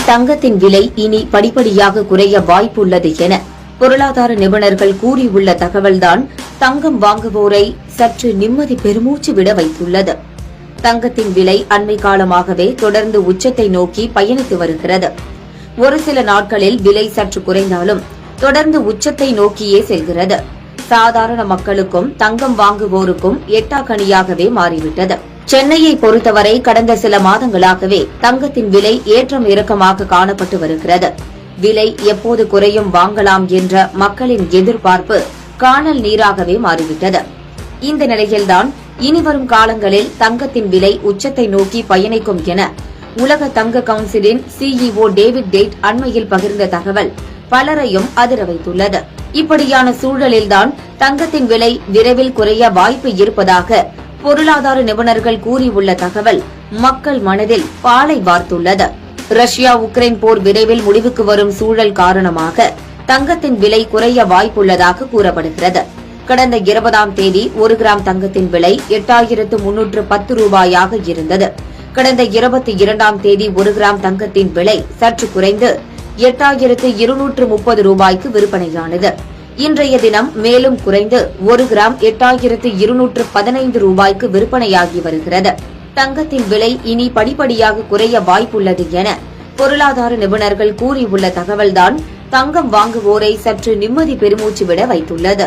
தங்கத்தின் விலை இனி படிப்படியாக குறைய வாய்ப்புள்ளது என பொருளாதார நிபுணர்கள் கூறியுள்ள தகவல்தான் தங்கம் வாங்குவோரை சற்று நிம்மதி பெருமூச்சு விட வைத்துள்ளது. தங்கத்தின் விலை அண்மை காலமாகவே தொடர்ந்து உச்சத்தை நோக்கி பயணித்து வருகிறது. ஒரு சில நாட்களில் விலை சற்று குறைந்தாலும் தொடர்ந்து உச்சத்தை நோக்கியே செல்கிறது. சாதாரண மக்களுக்கும் தங்கம் வாங்குவோருக்கும் எட்டாக்கனியாகவே மாறிவிட்டது. சென்னையை பொறுத்தவரை கடந்த சில மாதங்களாகவே தங்கத்தின் விலை ஏற்றம் இறக்கமாக காணப்பட்டு வருகிறது. விலை எப்போது குறையும் வாங்கலாம் என்ற மக்களின் எதிர்பார்ப்பு காணல் நீராகவே மாறிவிட்டது. இந்த நிலையில்தான் இனிவரும் காலங்களில் தங்கத்தின் விலை உச்சத்தை நோக்கி பயணிக்கும் என உலக தங்க கவுன்சிலின் CEO டேவிட் டேட் அண்மையில் பகிர்ந்த தகவல் பலரையும் அதிர வைத்துள்ளது. இப்படியான சூழலில்தான் தங்கத்தின் விலை விரைவில் குறைய வாய்ப்பு இருப்பதாக பொருளாதார நிபுணர்கள் கூறியுள்ள தகவல் மக்கள் மனதில் பாலை வார்த்துள்ளது. ரஷ்யா உக்ரைன் போர் விரைவில் முடிவுக்கு வரும் சூழல் காரணமாக தங்கத்தின் விலை குறைய வாய்ப்புள்ளதாக கூறப்படுகிறது. கடந்த 20ஆம் தேதி 1 கிராம் தங்கத்தின் விலை 8310 ரூபாயாக இருந்தது. கடந்த 22ஆம் தேதி 1 கிராம் தங்கத்தின் விலை சற்று குறைந்து 8230 ரூபாய்க்கு விற்பனையானது. இன்றைய தினம் மேலும் குறைந்து 1 கிராம் 8215 ரூபாய்க்கு விற்பனையாகி வருகிறது. தங்கத்தின் விலை இனி படிப்படியாக குறைய வாய்ப்புள்ளது என பொருளாதார நிபுணர்கள் கூறியுள்ள தகவல்தான் தங்கம் வாங்குவோரை சற்று நிம்மதி பெருமூச்சு விட வைத்துள்ளது.